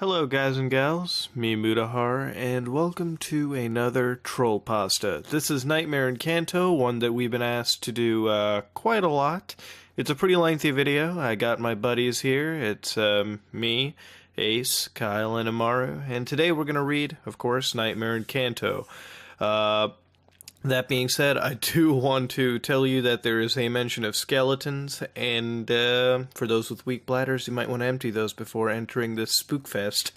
Hello guys and gals, me Mudahar, and welcome to another Trollpasta. This is Nightmare in Kanto, one that we've been asked to do quite a lot. It's a pretty lengthy video. I got my buddies here. It's me, Ace, Kyle, and Amaru, and today we're going to read, of course, Nightmare in Kanto. That being said, I do want to tell you that there is a mention of skeletons, and for those with weak bladders, you might want to empty those before entering this spookfest.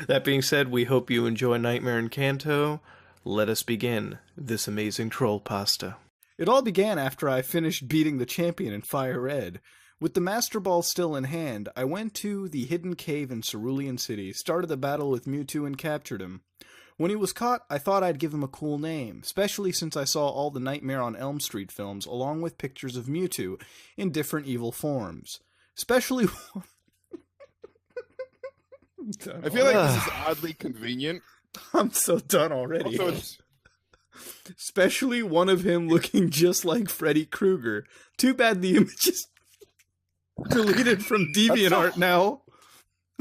That being said, we hope you enjoy Nightmare in Kanto. Let us begin this amazing troll pasta. It all began after I finished beating the champion in Fire Red. With the Master Ball still in hand, I went to the hidden cave in Cerulean City, started the battle with Mewtwo, and captured him. When he was caught, I thought I'd give him a cool name, especially since I saw all the Nightmare on Elm Street films along with pictures of Mewtwo in different evil forms. Especially I feel like this is oddly convenient. I'm so done already. Also, Especially one of him looking just like Freddy Krueger. Too bad the image is deleted from DeviantArt now.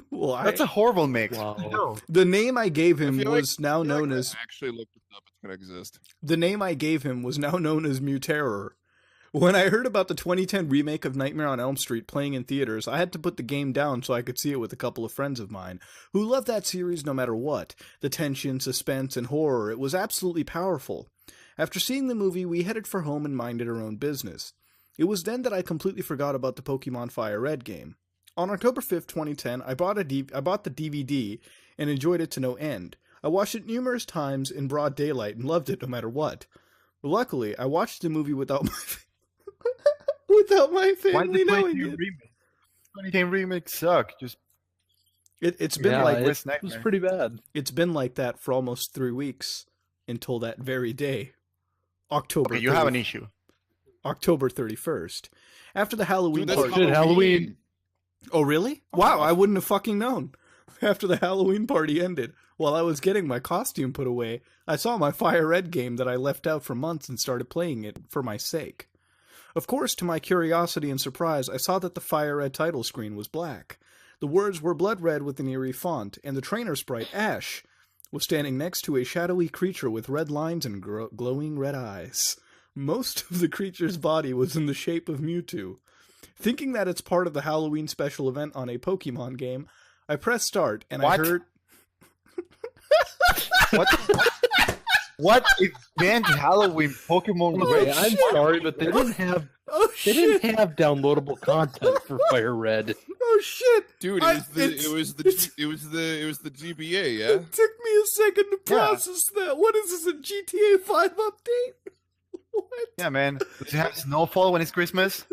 Why? That's a horrible mix. Wow. No. The name I gave him was now I feel known like as... I actually looked it up. It's gonna exist. The name I gave him was now known as Mewterror. When I heard about the 2010 remake of Nightmare on Elm Street playing in theaters, I had to put the game down so I could see it with a couple of friends of mine, who love that series no matter what. The tension, suspense, and horror, it was absolutely powerful. After seeing the movie, we headed for home and minded our own business. It was then that I completely forgot about the Pokemon Fire Red game. On October 5th, 2010, I bought the DVD and enjoyed it to no end. I watched it numerous times in broad daylight and loved it no matter what. Luckily, I watched the movie without my family knowing it. 2010 remakes suck. Just It's been like this It was pretty bad. It's been like that for almost 3 weeks until that very day, October. Okay, you have an issue. October 31st, after the Halloween Dude, that's party. Halloween. Oh, really? Wow, I wouldn't have fucking known. After the Halloween party ended, while I was getting my costume put away, I saw my Fire Red game that I left out for months and started playing it for my sake. Of course, to my curiosity and surprise, I saw that the Fire Red title screen was black. The words were blood red with an eerie font, and the trainer sprite, Ash, was standing next to a shadowy creature with red lines and glowing red eyes. Most of the creature's body was in the shape of Mewtwo. Thinking that it's part of the Halloween special event on a Pokemon game, I pressed start, and What? I heard... What event Halloween Pokemon Okay, Red? I'm sorry, but they didn't have Oh, they shit! didn't have downloadable content for Fire Red. Oh, shit! Dude, it was the GBA, yeah. It took me a second to process that. What is this, a GTA 5 update? What? Yeah, man. Does it have snowfall when it's Christmas?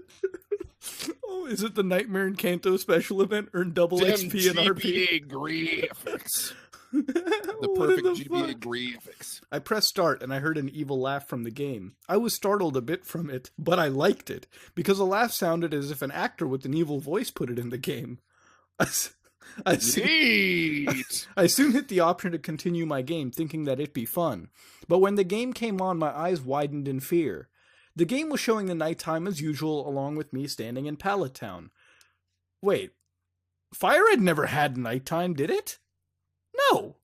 Oh, is it the Nightmare in Kanto special event? Earn double Damn XP and RP? GBA graphics. The What in perfect GBA fuck? graphics. I pressed start and I heard an evil laugh from the game. I was startled a bit from it, but I liked it, because the laugh sounded as if an actor with an evil voice put it in the game. I soon hit the option to continue my game, thinking that it'd be fun. But when the game came on, my eyes widened in fear. The game was showing the nighttime as usual, along with me standing in Pallet Town. Wait, Fire Red never had nighttime, did it? No,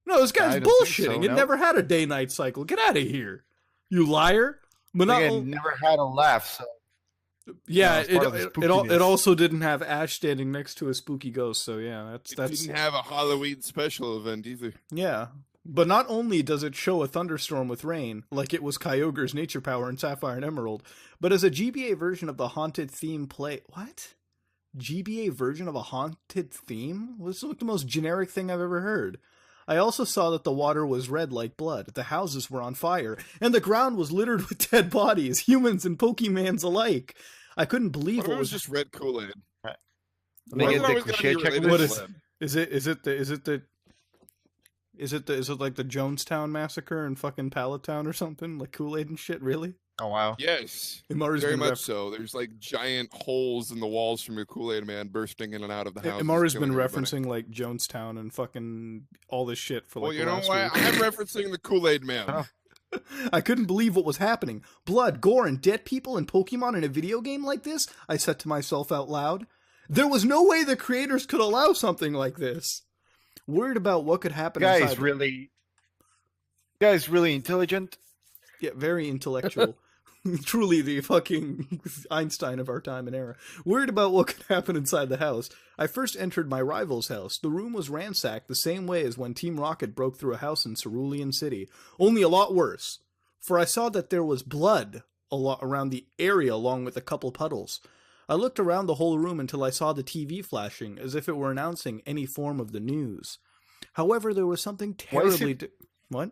this guy's I don't think bullshitting. so, It no. never had a day-night cycle. Get out of here, you liar! But not Again, never had a laugh, so yeah, it's part of the it spookiness. also didn't have Ash standing next to a spooky ghost. So yeah, It that's didn't have a Halloween special event either. yeah. But not only does it show a thunderstorm with rain, like it was Kyogre's nature power in Sapphire and Emerald, but as a GBA version of the haunted theme play... What? GBA version of a haunted theme? Well, this is like the most generic thing I've ever heard. I also saw that the water was red like blood, the houses were on fire, and the ground was littered with dead bodies, humans and Pokemans alike. I couldn't believe What if what it was was... just red Kool-Aid? They Why get is it the always gotta cliche be check. related What to is- lead? Is it like the Jonestown massacre in fucking Pallet Town or something? Like Kool-Aid and shit, really? Oh wow. Yes, Imaru's very been much so. There's like giant holes in the walls from your Kool-Aid man bursting in and out of the house. Imaru's been referencing like Jonestown and fucking all this shit for like Well, you the know last what? week. I'm referencing the Kool-Aid man. Oh. I couldn't believe what was happening. Blood, gore, and dead people and Pokemon in a video game like this? I said to myself out loud. There was no way the creators could allow something like this. Worried about what could happen inside. Guy's really intelligent. Yeah, very intellectual. Truly the fucking Einstein of our time and era. Worried about what could happen inside the house, I first entered my rival's house. The room was ransacked the same way as when Team Rocket broke through a house in Cerulean City, only a lot worse. For I saw that there was blood a lot around the area along with a couple puddles. I looked around the whole room until I saw the TV flashing, as if it were announcing any form of the news. However, there was something terribly... What?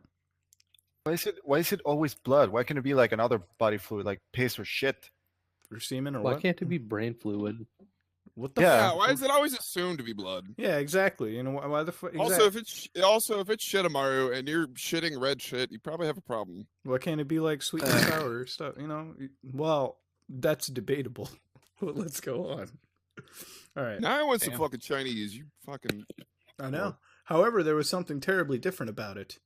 Why is it always blood? Why can't it be like another body fluid, like piss or shit? Or semen or Why what? can't it be brain fluid? What the Yeah, fuck? why is it always assumed to be blood? Yeah, exactly. You know, why the fuck? Also, if it's Shitamaru and you're shitting red shit, you probably have a problem. Why can't it be like sweet and sour stuff? You know, well, that's debatable. But let's go on. All right. Now I want some fucking Chinese. You fucking. I know. However, there was something terribly different about it.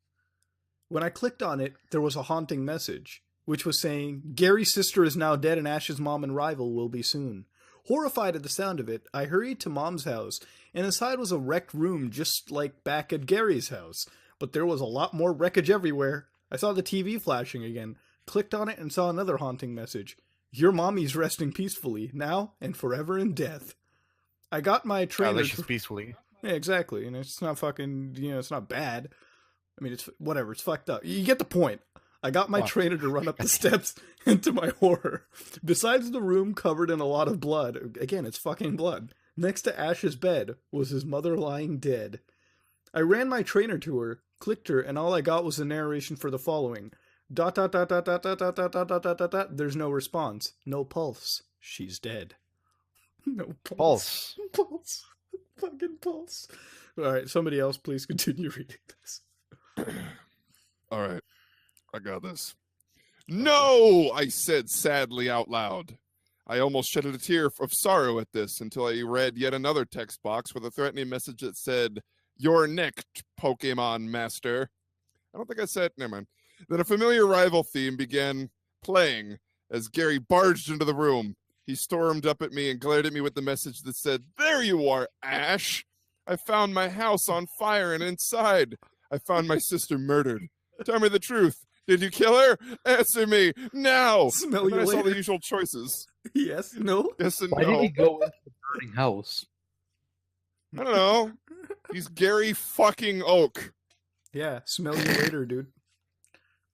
When I clicked on it, there was a haunting message, which was saying, Gary's sister is now dead and Ash's mom and rival will be soon. Horrified at the sound of it, I hurried to Mom's house, and inside was a wrecked room just like back at Gary's house. But there was a lot more wreckage everywhere. I saw the TV flashing again, clicked on it, and saw another haunting message. Your mommy's resting peacefully, now and forever in death. I got my trainer... Delicious peacefully. Yeah, exactly. And it's not fucking, it's not bad. I mean, it's whatever. It's fucked up. You get the point. I got my trainer to run up the steps, and to my horror, besides the room covered in a lot of blood, again, it's fucking blood, next to Ash's bed was his mother lying dead. I ran my trainer to her, clicked her, and all I got was the narration for the following. ... There's no response. No pulse. She's dead. No pulse. Pulse. Fucking pulse. Alright, somebody else please continue reading this. All right, I got this. No, I said sadly out loud. I almost shedded a tear of sorrow at this until I read yet another text box with a threatening message that said, "You're next, Pokemon Master." I don't think I said, never mind. Then a familiar rival theme began playing as Gary barged into the room. He stormed up at me and glared at me with the message that said, "There you are, Ash. I found my house on fire and inside I found my sister murdered. Tell me the truth. Did you kill her? Answer me now." Smell And you then I saw later. the usual choices. Yes, no? Yes and Why no. did he go into the burning house? I don't know. He's Gary fucking Oak. Yeah, smell you later, dude.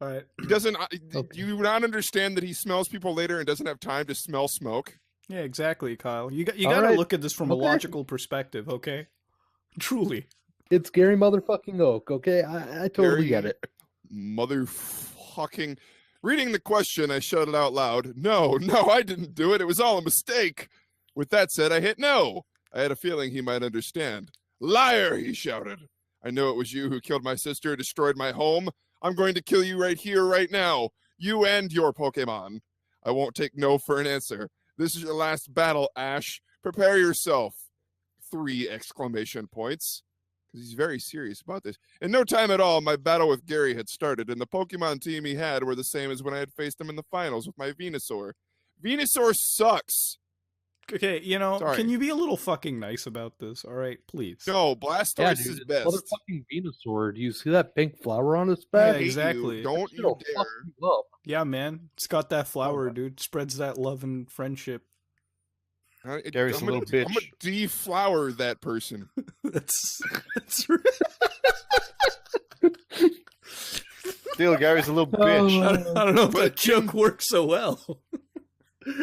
Alright. He doesn't. Okay. Do you not understand that he smells people later and doesn't have time to smell smoke? Yeah, exactly, Kyle. You All gotta right. look at this from a Okay. logical perspective, okay? Truly. It's Gary motherfucking Oak, okay? I totally get it. Motherfucking. Reading the question, I shouted out loud, No, I didn't do it. It was all a mistake. With that said, I hit no. I had a feeling he might understand. Liar, he shouted. I know it was you who killed my sister, destroyed my home. I'm going to kill you right here, right now. You and your Pokemon. I won't take no for an answer. This is your last battle, Ash. Prepare yourself. 3 exclamation points. Because he's very serious about this. In no time at all, my battle with Gary had started, and the Pokemon team he had were the same as when I had faced him in the finals with my Venusaur. Venusaur sucks. Okay, Sorry. can you be a little fucking nice about this? Alright, please. No, Yeah, Blastoise dude, is it's best. motherfucking Venusaur. Do you see that pink flower on his Yeah, back? Hate you. exactly. Don't you It'll dare. fuck you up. Yeah, man. It's got that flower, Oh. dude. Spreads that love and friendship. Gary's a little bitch. I'm gonna deflower that person. That's Still, Gary's a little bitch. I don't know if But that joke works so well.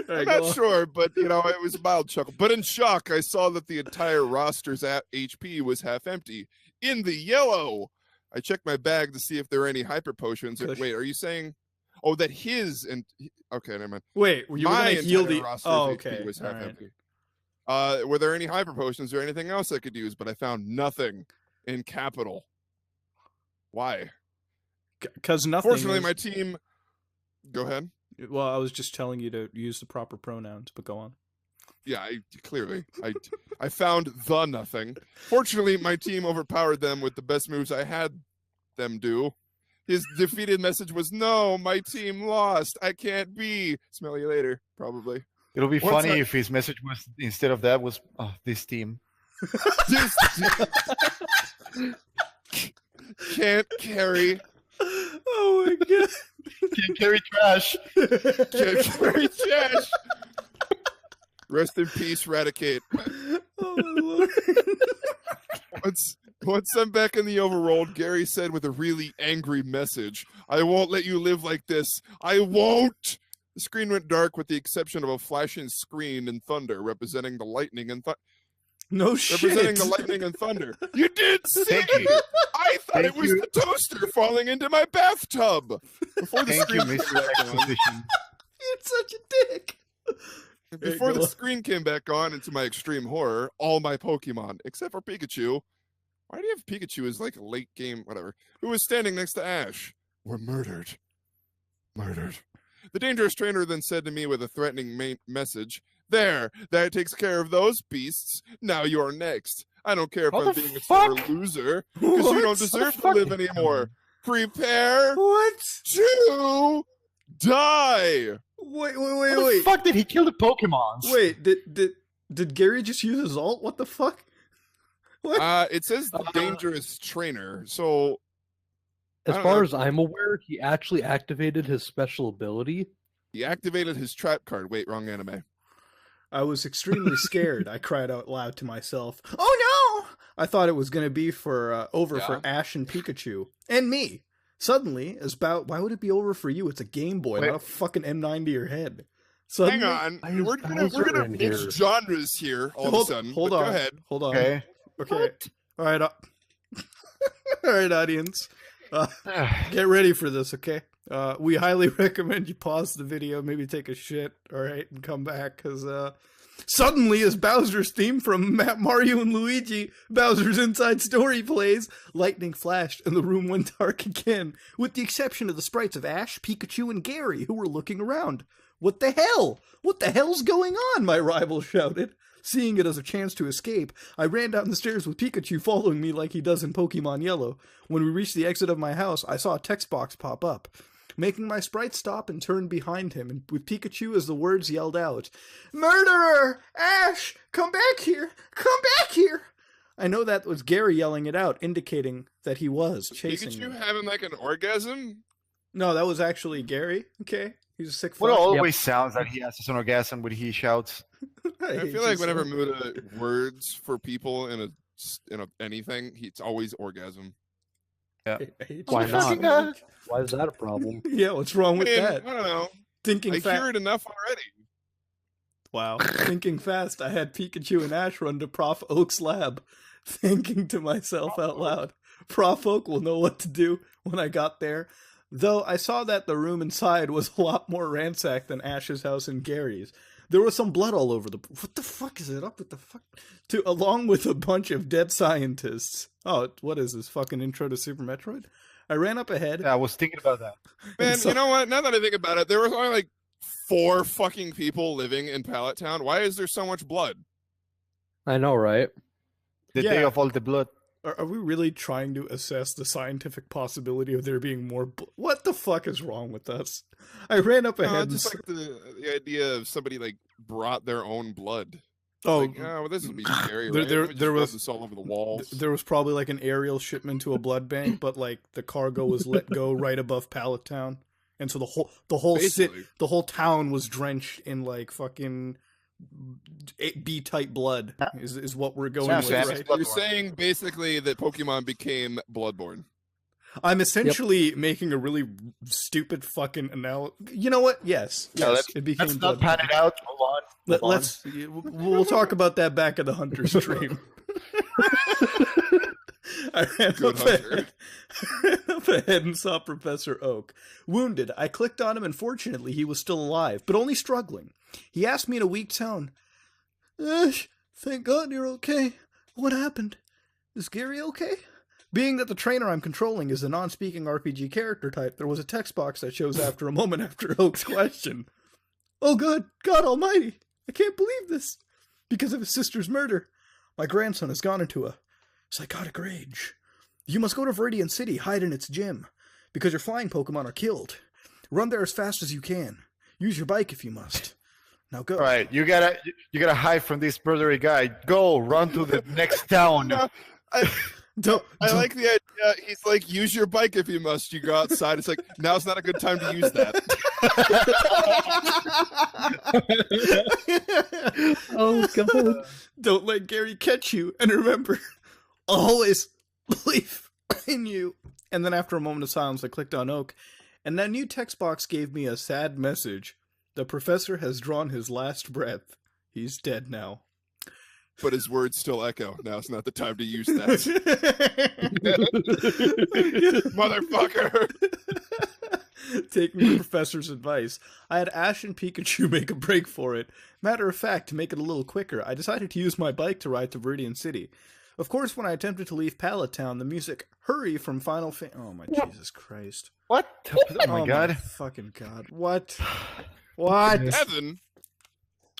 I'm not sure, but it was a mild chuckle. But in shock, I saw that the entire roster's HP was half empty. In the yellow, I checked my bag to see if there were any hyper potions. Kush. Wait, are you saying? Oh, that his and okay, never mind. Wait, you were My gonna heal entire the roster's Oh, HP okay. was All half right. empty. Were there any hyper potions or anything else I could use? But I found nothing in capital. Why? Because nothing. Fortunately, is- my team. Go ahead. Well, I was just telling you to use the proper pronouns, but go on. Yeah, I found the nothing. Fortunately, my team overpowered them with the best moves I had them do. His defeated message was, "No, my team lost. I can't be." Smell you later, probably. It'll be What's funny that? if his message was instead of that was this team. Can't carry. Oh my god. Can't carry trash. Can't carry trash. Rest in peace, Radicate. Oh my lord. Once I'm back in the overworld, Gary said with a really angry message, "I won't let you live like this. I won't." The screen went dark with the exception of a flashing screen and thunder representing the lightning and No shit. representing the lightning and thunder. You did see it. I thought Thank it was you. the toaster falling into my bathtub. Before the Thank you, screen Mr. came back on, Exposition. You're such a dick. before go the on. screen came back on, into my extreme horror, all my Pokemon, except for Pikachu. Why do you have Pikachu as like a late game, whatever? Who was standing next to Ash? Were murdered. Murdered. The dangerous trainer then said to me with a threatening message, "There, that takes care of those beasts. Now you're next. I don't care if How I'm the being a sore fuck? loser, because you don't deserve to live anymore. Prepare What? to die." Wait, How the fuck did he kill the Pokemons? Wait, did Gary just use his ult? What the fuck? What? It says the dangerous trainer, so I As don't far know. as I'm aware, he actually activated his special ability. he activated his trap card. Wait, wrong anime. I was extremely scared. I cried out loud to myself, "Oh no!" I thought it was going to be for over for Ash and Pikachu. And me. Suddenly, why would it be over for you? It's a Game Boy, Wait. not a fucking M9 to your head. Hang Suddenly, on, I use we're Bowser gonna in mix here. genres here all of a sudden. hold but on. Go ahead. Hold on. Okay. Okay. All right. All right, audience. Get ready for this, okay? We highly recommend you pause the video, maybe take a shit, all right, and come back, because suddenly, as Bowser's theme from Mario and Luigi, Bowser's Inside Story plays, lightning flashed and the room went dark again, with the exception of the sprites of Ash, Pikachu, and Gary, who were looking around. What the hell? What the hell's going on? My rival shouted. Seeing it as a chance to escape, I ran down the stairs with Pikachu following me like he does in Pokemon Yellow. When we reached the exit of my house, I saw a text box pop up, making my sprite stop and turn behind him, and with Pikachu as the words yelled out, "Murderer! Ash! Come back here! Come back here!" I know that was Gary yelling it out, indicating that he was chasing Pikachu me. having like an orgasm? No, that was actually Gary. Okay, he's a sick fuck. Well, it always sounds that he has an orgasm when he shouts. I feel like whenever Muda words for people in a anything, it's always orgasm. Why not? not? Why is that a problem? Yeah, what's wrong with Man, that? I don't know. Thinking I fast. hear it enough already. Wow. Thinking fast, I had Pikachu and Ash run to Prof Oak's lab, thinking to myself out loud, Prof Oak will know what to do when I got there. Though I saw that the room inside was a lot more ransacked than Ash's house and Gary's. There was some blood all over the... What the fuck is it up with the fuck? Along with a bunch of dead scientists. Oh, what is this, fucking intro to Super Metroid? I ran up ahead. Yeah, I was thinking about that. Man, So- you know what? Now that I think about it, there was only like 4 fucking people living in Pallet Town. Why is there so much blood? I know, right? The Yeah. day of all the blood. Are we really trying to assess the scientific possibility of there being more... What the fuck is wrong with us? I ran up No, ahead. just like the idea of somebody like brought their own blood. Oh, Like, well, this would be scary, There- right? there- Let me just there rub was- this all over the walls. there was probably like an aerial shipment to a blood bank, but like the cargo was let go right above Pallet Town, and so the whole town was drenched in like fucking B-type blood. Is what we're going Sounds with, fancy. right? You're Bloodborne. saying basically that Pokemon became Bloodborne. I'm essentially making a really stupid fucking analogy. You know what? Yes, Yeah, it became Let's not blood. pan it out. Move on. Move on. Let's. We'll talk about that back at the Hunter stream. I ran Good up ahead and saw Professor Oak. Wounded, I clicked on him and fortunately he was still alive, but only struggling. He asked me in a weak tone, "Ash, thank God you're okay. What happened? Is Gary okay?" Being that the trainer I'm controlling is a non-speaking RPG character type, there was a text box that shows after a moment after Oak's question. "Oh good, God almighty, I can't believe this. Because of his sister's murder, my grandson has gone into a psychotic rage. You must go to Viridian City, hide in its gym, because your flying Pokemon are killed. Run there as fast as you can. Use your bike if you must. Now go. All right, you gotta hide from this murdery guy. Go, run to the next town. Don't. I like the idea. He's like, use your bike if you must. You go outside. It's like, now's not a good time to use that. Oh god. Don't let Gary catch you. And remember, always believe in you. And then after a moment of silence, I clicked on Oak. And that new text box gave me a sad message. The professor has drawn his last breath. He's dead now. But his words still echo. Now's not the time to use that. Motherfucker. Take the professor's advice. I had Ash and Pikachu make a break for it. Matter of fact, to make it a little quicker, I decided to use my bike to ride to Viridian City. Of course, when I attempted to leave Pallet Town, the music "Hurry" from Final Fantasy. Oh my Jesus Christ! What? Oh my god! My fucking god! What? What? Evan.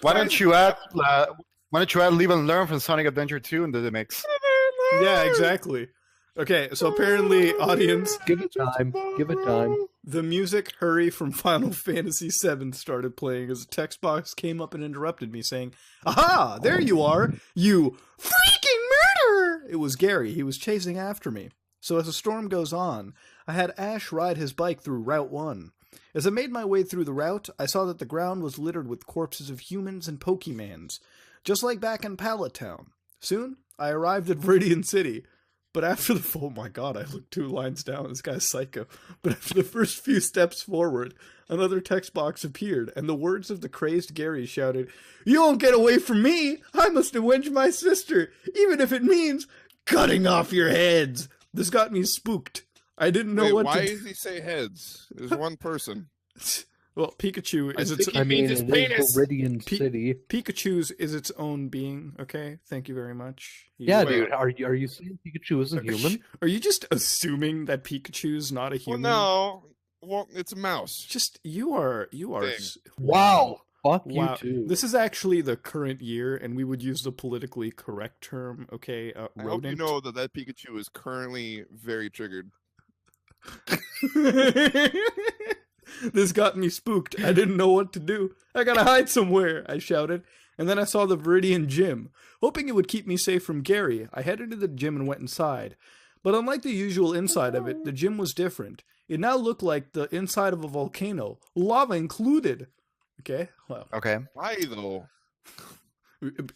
Why don't you add Live and Learn from Sonic Adventure 2 into the mix? Yeah, exactly. Okay, so apparently, audience, Give it time. Give it time. the music "Hurry" from Final Fantasy VII started playing as a text box came up and interrupted me, saying, "Aha! There you are, you freaking murderer!" It was Gary. He was chasing after me. So as the storm goes on, I had Ash ride his bike through Route 1. As I made my way through the route, I saw that the ground was littered with corpses of humans and Pokemans, just like back in Pallet Town. Soon, I arrived at Viridian City. But after the... Oh my god, I looked 2 lines down. This guy's psycho. But after the first few steps forward, another text box appeared, and the words of the crazed Gary shouted, "You won't get away from me! I must avenge my sister, even if it means cutting off your heads!" This got me spooked. I didn't know what why to does he say heads? There's one person. Well, Pikachu is its... think he I mean, his it penis. is Viridian City. Pikachu's is its own being, okay? Thank you very much. Yeah, Wait. dude. Are you saying Pikachu isn't human? Are you just assuming that Pikachu's not a Well, human? no. Well, it's a mouse. Just you are Thing. Wow. Fuck Wow. you too. This is actually the current year, and we would use the politically correct term, okay? I hope you Rodent. know that Pikachu is currently very triggered. This got me spooked. I didn't know what to do. I gotta hide somewhere, I shouted. And then I saw the Viridian gym. Hoping it would keep me safe from Gary, I headed to the gym and went inside. But unlike the usual inside of it, the gym was different. It now looked like the inside of a volcano, lava included. Okay, well, Okay. Why though?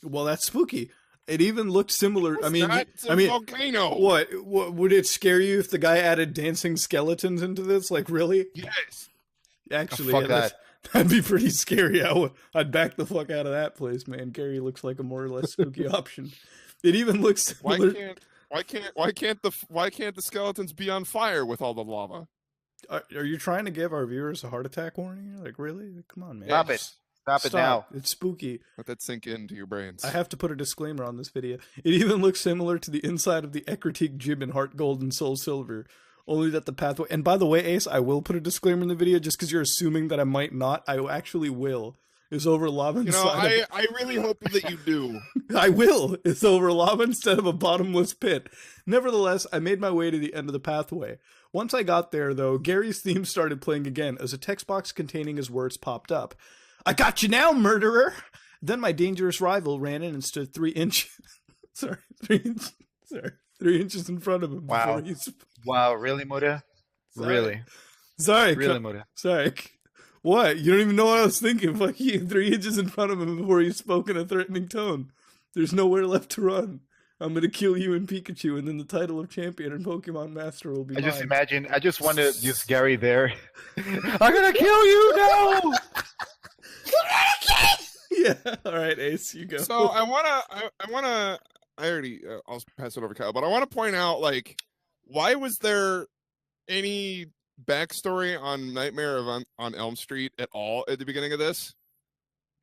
well, that's spooky. It even looked similar. I mean, It's a volcano. what would it scare you if the guy added dancing skeletons into this? Like, really? Yes. Actually, fuck that. that'd be pretty scary. I'd back the fuck out of that place, man. Gary looks like a more or less spooky option. It even looks Why similar. can't the skeletons be on fire with all the lava? Are you trying to give our viewers a heart attack warning? Like, really? Come on, man. Stop it. Stop it now. It's spooky. Let that sink into your brains. I have to put a disclaimer on this video. It even looks similar to the inside of the Ecruteak gym in Heart Gold and Soul Silver. Only that the pathway... And by the way, Ace, I will put a disclaimer in the video just because you're assuming that I might not. I actually will. It's over lava inside I really hope that you do. I will. It's over lava instead of a bottomless pit. Nevertheless, I made my way to the end of the pathway. Once I got there, though, Gary's theme started playing again as a text box containing his words popped up. "I got you now, murderer!" Then my dangerous rival ran in and stood 3 inches... 3 inches in front of him Wow. before he... Wow, really, Muda? Sorry. Really? Sorry, Really, Muda? sorry. What? You don't even know what I was thinking. Fuck you. 3 inches in front of him before he spoke in a threatening tone. There's nowhere left to run. I'm gonna kill you and Pikachu, and then the title of champion and Pokemon Master will be I just mine. imagine, I just want to use Gary there. I'm gonna kill you now! Yeah. All right, Ace, you go. So I already, I'll pass it over to Kyle, but I want to point out, like, why was there any backstory on Nightmare on Elm Street at all at the beginning of this?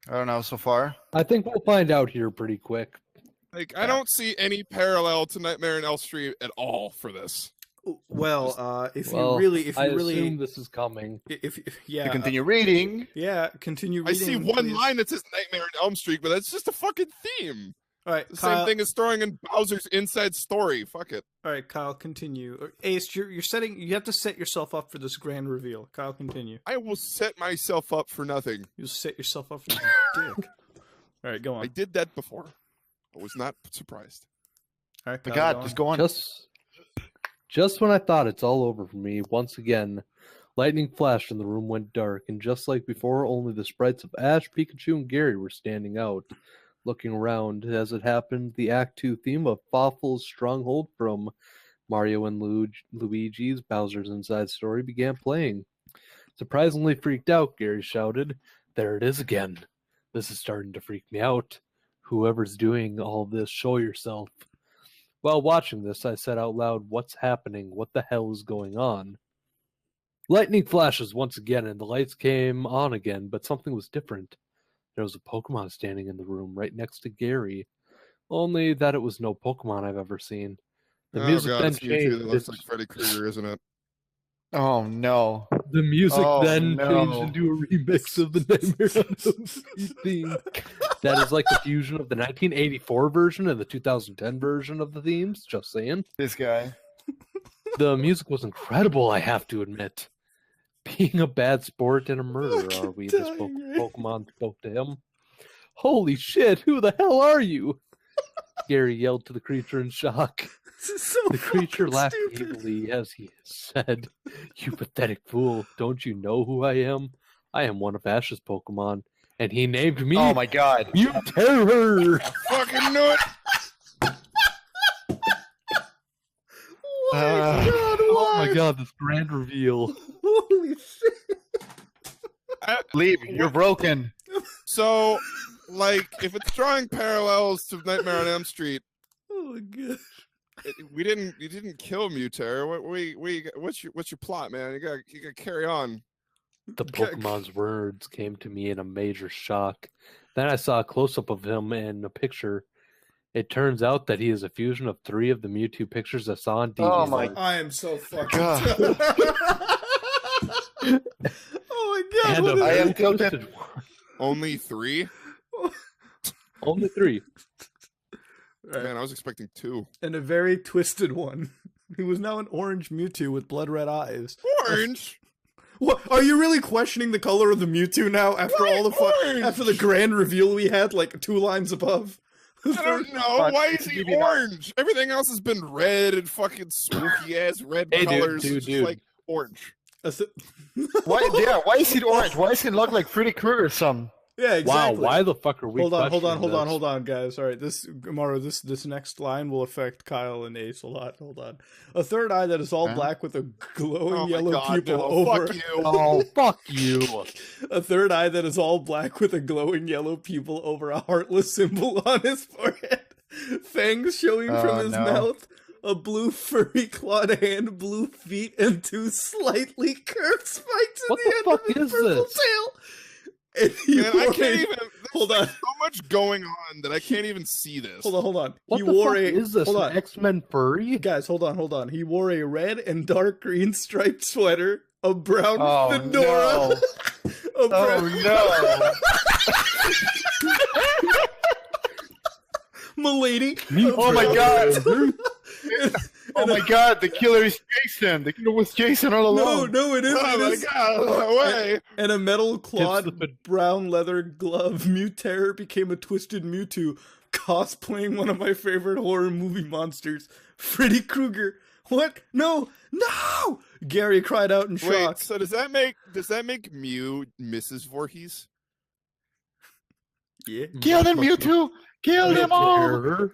I don't know, so far. I think we'll find out here pretty quick. Like, I don't see any parallel to Nightmare on Elm Street at all for this. Well, if Well, you really, I assume this is coming. if To yeah, continue reading. yeah, continue I reading. see one please. line that says Nightmare on Elm Street, but that's just a fucking theme. All right, The Kyle. same thing as throwing in Bowser's Inside Story. Fuck it. All right, Kyle, continue. Ace, you're setting. You have to set yourself up for this grand reveal. Kyle, continue. I will set myself up for nothing. You'll set yourself up for this dick. All right, go on. I did that before. I was not surprised. All right, My Kyle, God, go just on. go on. Just when I thought it's all over for me, once again, lightning flashed and the room went dark, and just like before, only the sprites of Ash, Pikachu, and Gary were standing out. Looking around, as it happened, the Act 2 theme of Fawful's Stronghold from Mario and Luigi's Bowser's Inside Story began playing. Surprisingly freaked out, Gary shouted, "There it is again. This is starting to freak me out. Whoever's doing all this, show yourself." While watching this, I said out loud, "What's happening? What the hell is going on?" Lightning flashes once again, and the lights came on again, but something was different. There was a Pokemon standing in the room right next to Gary. Only that it was no Pokemon I've ever seen. The music then it's Mewtwo changed. that looks like Freddy Krueger, isn't it? Oh no. The music then no. changed into a remix of the Nightmare on Elm Street theme. That is like the fusion of the 1984 version and the 2010 version of the themes. Just saying. This guy. The music was incredible, I have to admit. Being a bad sport and a murderer, are we? This Pokemon spoke to him. Holy shit, who the hell are you? Gary yelled to the creature in shock. This is so The creature fucking laughed stupid. evilly as he said, "You pathetic fool, don't you know who I am? I am one of Ash's Pokemon, and he named me Oh my God. Terror." Fucking knew it. Oh my god, this grand reveal. Holy shit! Leave. You're broken. So, like, if it's drawing parallels to Nightmare on Elm Street, Oh my god! you didn't kill Mewtwo. What's your plot, man? You gotta carry on. The Pokemon's words came to me in a major shock. Then I saw a close-up of him in a picture. It turns out that he is a fusion of 3 of the Mewtwo pictures I saw on DVD. Oh my I am so fucking. God. Oh my god! And what a is I very am tilted. twisted one. Only 3? Only 3. Right. Man, I was expecting 2. And a very twisted one. He was now an orange Mewtwo with blood red eyes. Orange. What? Are you really questioning the color of the Mewtwo now after all the orange? after the grand reveal we had like 2 lines above? I don't know. Fuck, Why is he maybe not. orange? Everything else has been red and fucking spooky ass red Hey, dude, colors. dude, It's dude. like orange. Why? Yeah. Why is he orange? Why does he look like Freddy Krueger or something? Yeah, exactly. Wow, why the fuck are we Hold on, questioning this? guys. All right, this next line will affect Kyle and Ace a lot. Hold on. A third eye that is all Huh? black with a glowing Oh my yellow God, pupil no, over. Fuck you. Oh, fuck you. A third eye that is all black with a glowing yellow pupil over a heartless symbol on his forehead. Fangs showing from Oh, his no. mouth. A blue furry clawed hand, blue feet, and 2 slightly curved spikes What in the the end fuck of his is purple this? tail. And he Man, I wore can't a- even. There's Hold like on. so much going on that I can't even see this. Hold on. What He the wore fuck a is this? hold An on. X-Men furry? Guys, hold on. He wore a red and dark green striped sweater, a brown Oh, fedora, no. a brown Oh Milady. Oh my God. And- Oh my God! The killer is Jason. The killer was Jason all no, along. no, it isn't. Oh It my is- God! No way. And a metal clawed the- brown leather glove. Mewterror became a twisted Mewtwo, cosplaying one of my favorite horror movie monsters, Freddy Krueger. What? No! Gary cried out in Wait. shock. So does that make Mew Mrs. Voorhees? Yeah. Kill them, Mewtwo! Kill them all! Terror.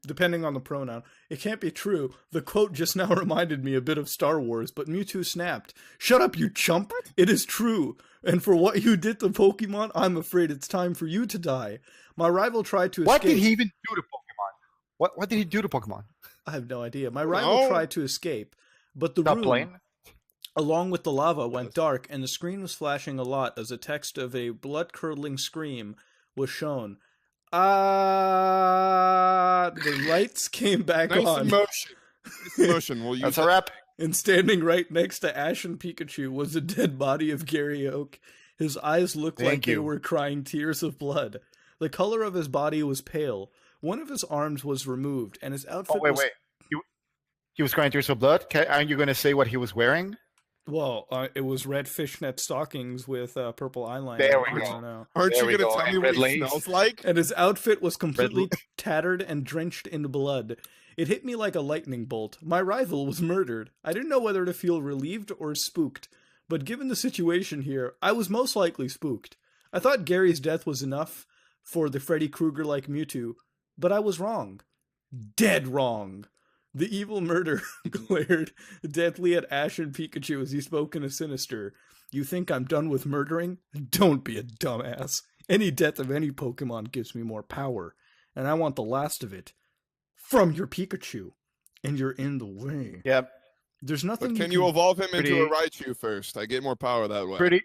Depending on the pronoun. It can't be true. The quote just now reminded me a bit of Star Wars, but Mewtwo snapped. Shut up, you chump! It is true. And for what you did to Pokemon, I'm afraid it's time for you to die. My rival tried to escape. What did he even do to Pokemon? What did he do to Pokemon? I have no idea. My rival No. tried to escape, but the Stop room, playing. along with the lava, went dark, and the screen was flashing a lot as the text of a blood-curdling scream was shown. The lights came back Nice on. emotion. Nice emotion. We'll use That's it. a wrap. And standing right next to Ash and Pikachu was the dead body of Gary Oak. His eyes looked like Thank they you. were crying tears of blood. The color of his body was pale, One of his arms was removed, and his outfit Oh, wait, was... wait. He was crying tears of blood? Aren't you going to say what he was wearing? Well, it was red fishnet stockings with purple eyeliner. There we I go. don't know. Aren't There you we going to go, tell me and what red he lace. smells like? And his outfit was completely tattered and drenched in blood. It hit me like a lightning bolt. My rival was murdered. I didn't know whether to feel relieved or spooked. But given the situation here, I was most likely spooked. I thought Gary's death was enough for the Freddy Krueger-like Mewtwo, but I was wrong. Dead wrong. The evil murderer glared deathly at Ash and Pikachu as he spoke in a sinister, "You think I'm done with murdering? Don't be a dumbass. Any death of any Pokemon gives me more power, and I want the last of it. From your Pikachu. And you're in the way." Yep. There's nothing But can you evolve him into a Pretty- Raichu first? I get more power that way.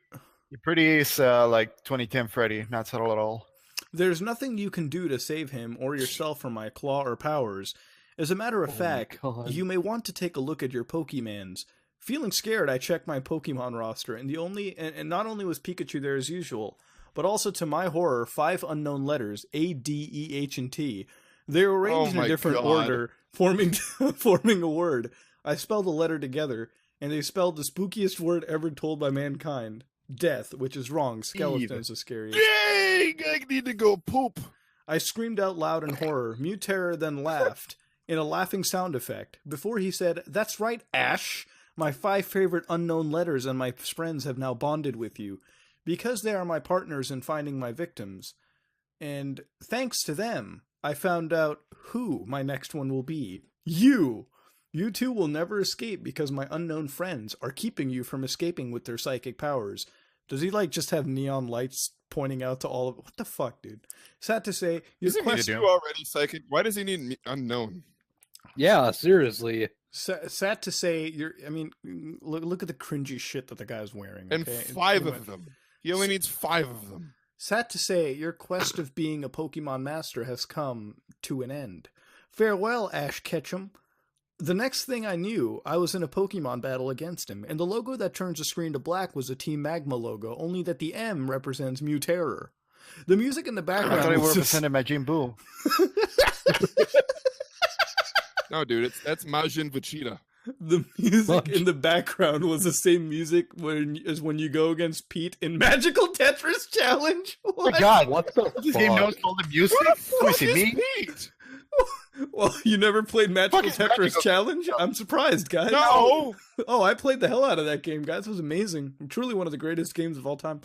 Pretty is like 2010 Freddy. Not subtle at all. There's nothing you can do to save him or yourself from my claw or powers. As a matter of Oh my fact, God. you may want to take a look at your Pokemans. Feeling scared, I checked my Pokemon roster, and not only was Pikachu there as usual, but also to my horror, 5 unknown letters, A, D, E, H, and T. They were arranged in a my different God. order, forming a word. I spelled the letter together, and they spelled the spookiest word ever told by mankind. Death, which is wrong. Skeleton is the scariest. Dang! I need to go poop. I screamed out loud in horror. Mewterror then laughed, in a laughing sound effect. Before he said, "That's right, Ash. My 5 favorite unknown letters and my friends have now bonded with you, because they are my partners in finding my victims. And thanks to them, I found out who my next one will be. You! You two will never escape because my unknown friends are keeping you from escaping with their psychic powers." Does he, like, just have neon lights pointing out to all of... What the fuck, dude? Sad to say, your Isn't quest... Mewtwo already psychic? Why does he need unknown? Yeah, seriously. Sad to say, look at the cringy shit that the guy's wearing. And Okay? 5 of them. He only needs 5 of them. Sad to say, your quest of being a Pokemon master has come to an end. Farewell, Ash Ketchum. The next thing I knew, I was in a Pokemon battle against him, and the logo that turns the screen to black was a Team Magma logo, only that the M represents Mewterror. The music in the I background thought it was represented my Jim Boo. No, dude, that's Majin Vegeta. The music in the background was the same music as when you go against Pete in Magical Tetris Challenge. Oh What? my god, What the this game knows fuck? all the music? Who is it, me? Pete? Well, you never played Magical Fucking Tetris Magical- Challenge? I'm surprised, guys. No! Oh, I played the hell out of that game, guys. It was amazing. Truly one of the greatest games of all time.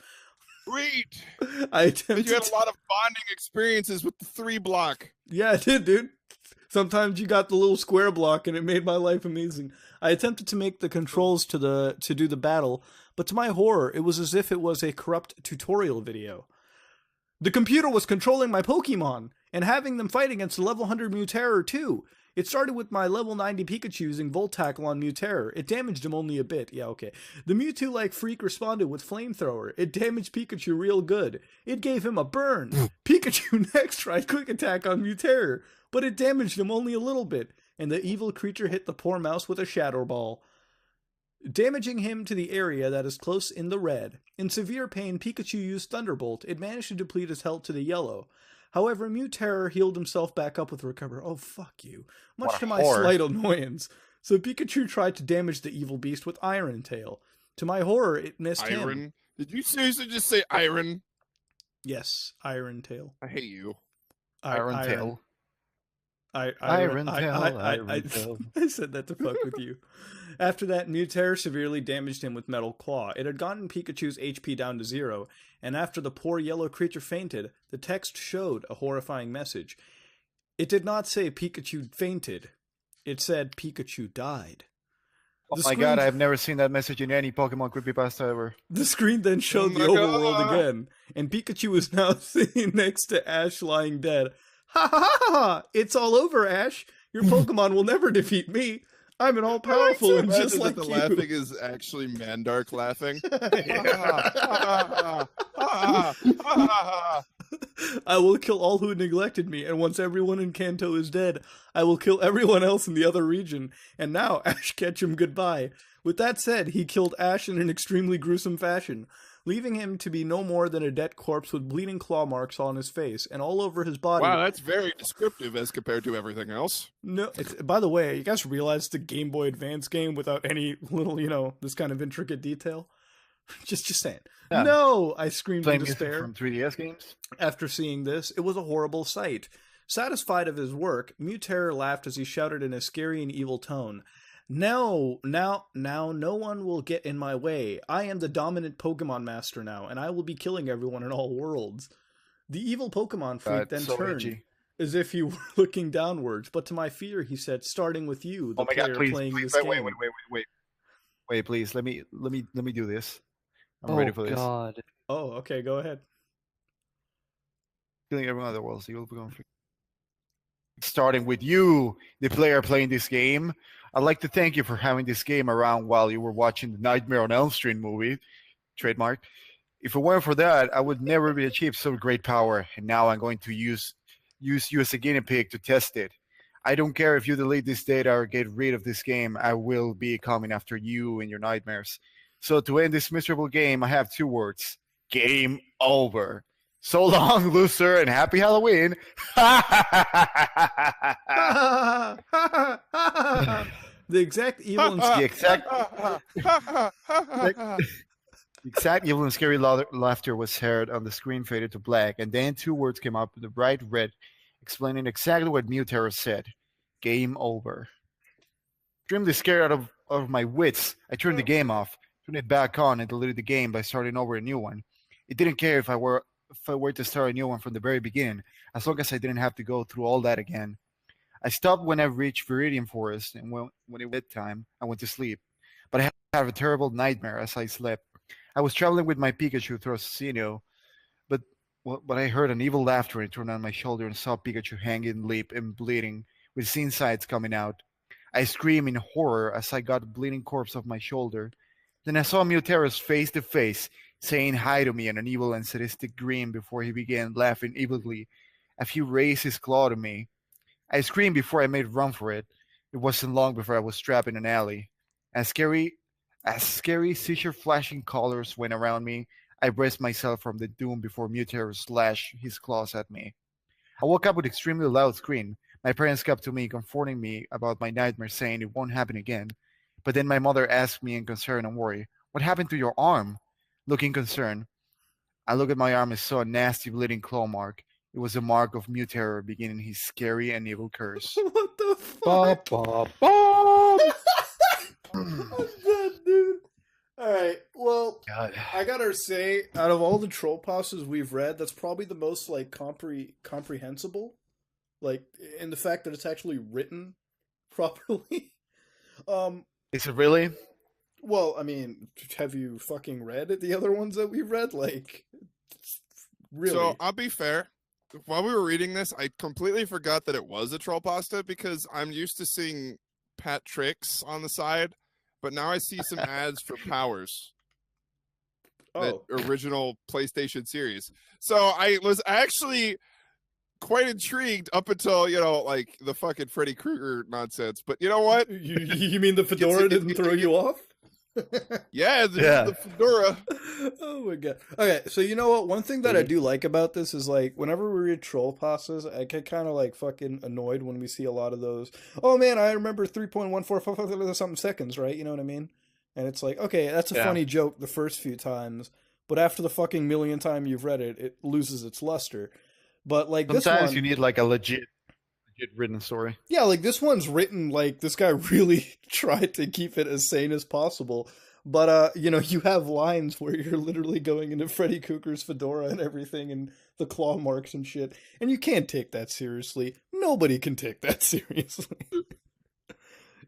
Great! I You attempted. had a lot of bonding experiences with the 3 block. Yeah, I did, dude. Sometimes you got the little square block, and it made my life amazing. I attempted to make the controls to do the battle, but to my horror, it was as if it was a corrupt tutorial video. The computer was controlling my Pokemon and having them fight against a level 100 Mewterror too. It started with my level 90 Pikachu using Volt Tackle on Mewterror. It damaged him only a bit. Yeah, okay. The Mewtwo-like freak responded with Flamethrower. It damaged Pikachu real good. It gave him a burn. Pikachu next tried Quick Attack on Mewterror, but it damaged him only a little bit, and the evil creature hit the poor mouse with a Shadow Ball, damaging him to the area that is close in the red. In severe pain, Pikachu used Thunderbolt. It managed to deplete his health to the yellow. However, Mewterror healed himself back up with Recover. Oh, fuck you. Much What a to my whore. slight annoyance. So Pikachu tried to damage the evil beast with Iron Tail. To my horror, it missed him. Iron. Did you seriously just say iron? Yes, Iron Tail. I hate you. Iron Tail. Iron Iron Tail. I said that to fuck with you. After that, Mewterror severely damaged him with Metal Claw. It had gotten Pikachu's HP down to 0, and after the poor yellow creature fainted, the text showed a horrifying message. It did not say Pikachu fainted. It said Pikachu died. Oh The my screen- god, I've never seen that message in any Pokemon creepypasta ever. The screen then showed Oh the my overworld God. again, and Pikachu is now sitting next to Ash lying dead. Ha ha ha ha! It's all over, Ash! Your Pokemon will never defeat me! I'm an all-powerful and just Imagine like that the you! laughing is actually Mandark laughing. I will kill all who neglected me, and once everyone in Kanto is dead, I will kill everyone else in the other region. And now, Ash Ketchum, goodbye. With that said, he killed Ash in an extremely gruesome fashion. leaving him to be no more than a dead corpse with bleeding claw marks on his face and all over his body. Wow, that's very descriptive as compared to everything else. No, by the way, you guys realize the Game Boy Advance game without any little, this kind of intricate detail? Just saying. Yeah. No, I screamed in Playing music despair. from 3DS games. After seeing this, it was a horrible sight. Satisfied of his work, Mewterror laughed as he shouted in a scary and evil tone, now, no one will get in my way. I am the dominant Pokemon Master now, and I will be killing everyone in all worlds. The evil Pokemon freak then so turned, edgy. as if he were looking downwards. But to my fear, he said, starting with you, the Oh my player god! Please, playing please, this wait, game. wait, please. Let me do this. I'm Oh ready for this. God. Oh, okay, go ahead. Killing everyone in the world. So you will become free. Starting with you, the player playing this game. I'd like to thank you for having this game around while you were watching the Nightmare on Elm Street movie, trademark. If it weren't for that, I would never be achieved so great power, and now I'm going to use you as a guinea pig to test it. I don't care if you delete this data or get rid of this game, I will be coming after you and your nightmares. So to end this miserable game, I have 2 words. Game over. So long, loser, and happy Halloween. The exact evil and The exact evil and scary laughter was heard on the screen, faded to black, and then 2 words came up with a bright red, explaining exactly what Mewterror said. Game over. Extremely scared out of my wits, I turned the game off, turned it back on, and deleted the game by starting over a new one. It didn't care if I were to start a new one from the very beginning, as long as I didn't have to go through all that again. I stopped when I reached Viridian Forest, and when it was bedtime, I went to sleep. But I had a terrible nightmare as I slept. I was traveling with my Pikachu through a casino, but I heard an evil laughter and turned on my shoulder and saw Pikachu hanging limp and bleeding, with his insides coming out. I screamed in horror as I got the bleeding corpse off my shoulder. Then I saw Mewterror's face to face, saying hi to me in an evil and sadistic grin before he began laughing evilly as he raised his claw to me. I screamed before I made run for it. It wasn't long before I was trapped in an alley. As scary seizure-flashing colors went around me, I braced myself from the doom before Mewterror slashed his claws at me. I woke up with an extremely loud scream. My parents kept to me, comforting me about my nightmare, saying it won't happen again. But then my mother asked me in concern and worry, "What happened to your arm?" Looking concerned, I looked at my arm and saw a nasty bleeding claw mark. It was a mark of Mewterror beginning his scary and evil curse. What the Ba, fuck? ba, ba. I'm dead, dude. Alright, well, God. I gotta say, out of all the Trollpastas we've read, that's probably the most, comprehensible. In the fact that it's actually written properly. Is it really? Well, I mean, have you fucking read the other ones that we've read? Really? So I'll be fair. While we were reading this, I completely forgot that it was a Trollpasta because I'm used to seeing Pat Tricks on the side, but now I see some ads for Powers, the original PlayStation series. So I was actually quite intrigued up until, the fucking Freddy Krueger nonsense. But you know what? You mean the fedora didn't throw you off? Yeah, the fedora. Oh my god. Okay, so you know what? One thing that I do like about this is whenever we read Trollpastas, I get kind of fucking annoyed when we see a lot of those. Oh man, I remember 3.14 something seconds, right? You know what I mean? And it's okay, that's a funny joke the first few times, but after the fucking millionth time you've read it, it loses its luster. But this one, sometimes you need a legit written story. Yeah, this one's written this guy really tried to keep it as sane as possible. But, you have lines where you're literally going into Freddy Krueger's fedora and everything and the claw marks and shit. And you can't take that seriously. Nobody can take that seriously.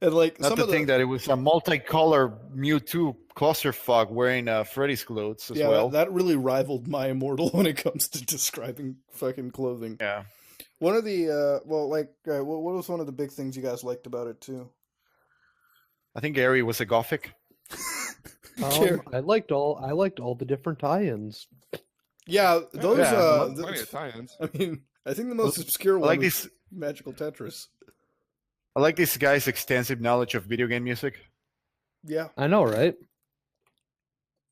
And Not to think that it was a multicolor Mewtwo clusterfuck wearing Freddy's clothes as well. That really rivaled my Immortal when it comes to describing fucking clothing. Yeah. One of the, what was one of the big things you guys liked about it, too? I think Gary was a gothic. I liked all the different tie-ins. Yeah, those, Plenty of tie-ins. I mean, I think the most obscure one is Magical Tetris. I like this guy's extensive knowledge of video game music. Yeah. I know, right?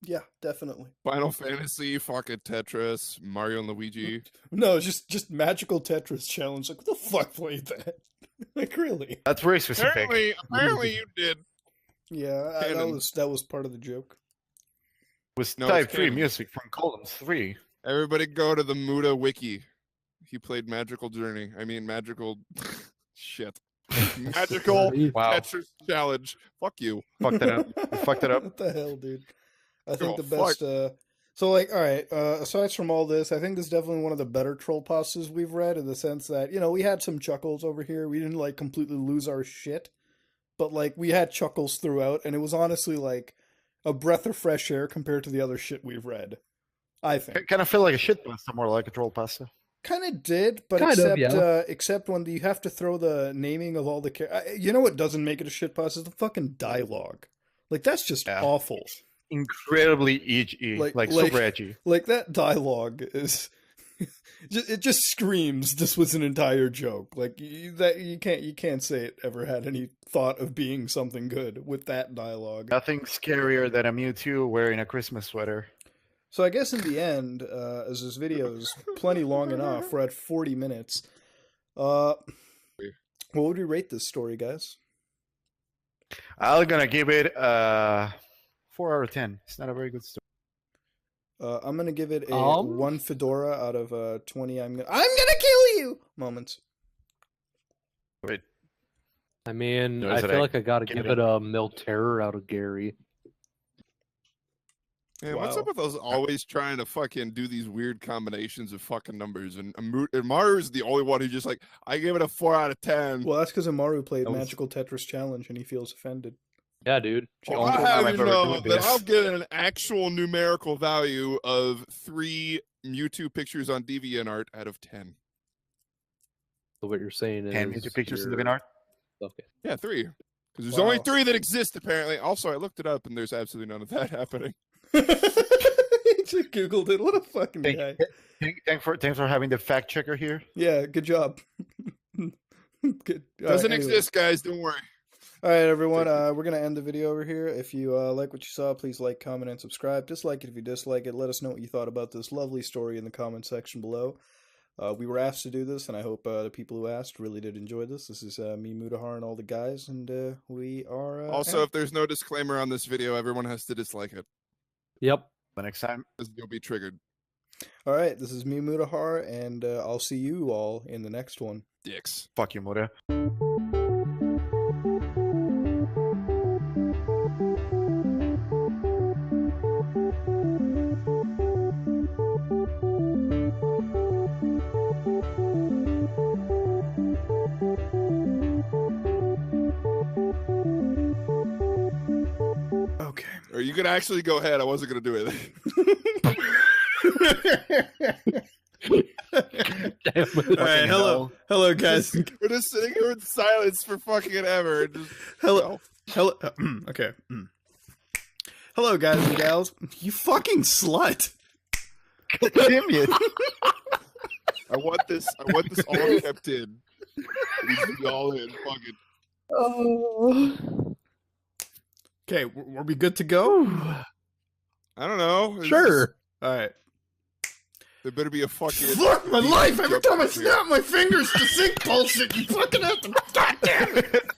Yeah, definitely. Final Fantasy, fucking Tetris, Mario and Luigi. No, just magical Tetris challenge. Like, what the fuck played that? Like, really? That's very specific. Apparently you did. Yeah, Canon. that was part of the joke. Was No, type it's 3 canon. music from Columns 3. Everybody go to the Muda wiki. He played Magical Journey. I mean, Magical... Shit. Magical Wow. Tetris Challenge. Fuck you. Fucked it up. You fucked it up. What the hell, dude? I think Oh, the best. So, like, all right. Aside from all this, I think this is definitely one of the better troll pastas we've read, in the sense that, you know, we had some chuckles over here. We didn't like completely lose our shit, but like we had chuckles throughout, and it was honestly like a breath of fresh air compared to the other shit we've read. I think. Kind of feel like a shit pasta, more like a troll pasta. Kind of did, but Kind of, except when you have to throw the naming of all the you know what doesn't make it a shit pass is the fucking dialogue. Like, that's just awful. Incredibly edgy, like super edgy. Like, that dialogue is it just screams this was an entire joke. Like, you can't say it ever had any thought of being something good with that dialogue. Nothing scarier than a Mewtwo wearing a Christmas sweater. So I guess in the end, as this video is plenty long enough, we're at 40 minutes. What would we rate this story, guys? I'm gonna give it 4 out of 10. It's not a very good story. I'm gonna give it a 1 fedora out of 20. I'm gonna kill you moments. Wait, I mean, Notice I that feel I like I gotta give give it it a Mil Terror out of Gary. Man, what's Wow. up with those always trying to fucking do these weird combinations of fucking numbers? And Maru's the only one who just like, I give it a 4 out of 10. Well, that's because Amaru played That was- Magical Tetris Challenge and he feels offended. Yeah, dude. Well, only I time have I've you ever know done that this. I'll get an actual numerical value of 3 Mewtwo pictures on DeviantArt out of 10. So what you're saying is 10 Mewtwo pictures in the you're- art. Okay. Yeah, 3. Because there's Wow. only 3 that exist, apparently. Also, I looked it up, and there's absolutely none of that happening. He just Googled it. What a fucking Thank- guy. Thanks for having the fact checker here. Yeah, good job. Good. All Doesn't right, anyway. exist, guys. Don't worry. All right, everyone. We're gonna end the video over here. If you like what you saw, please like, comment, and subscribe. Dislike it if you dislike it. Let us know what you thought about this lovely story in the comment section below. We were asked to do this, and I hope the people who asked really did enjoy this. This is me, Mudahar, and all the guys, and we are Also, out. if there's no disclaimer on this video, everyone has to dislike it. Yep. The next time. Because you'll be triggered. All right. This is me, Mudahar, and I'll see you all in the next one. Dicks. Fuck you, Muda. Okay. Or you could actually go ahead. I wasn't going to do anything. Damn it. All right. Hello, guys. We're just sitting here in silence for fucking ever. And just, Hello. Okay. Hello, guys and gals. You fucking slut. Damn it. I want this all kept in. It needs to be all in. Fucking. Okay, were we good to go? I don't know. It's Sure. All right. just- there better be a fucking. Fuck my life! Every time I snap my fingers to sync bullshit, you fucking have to. God damn it!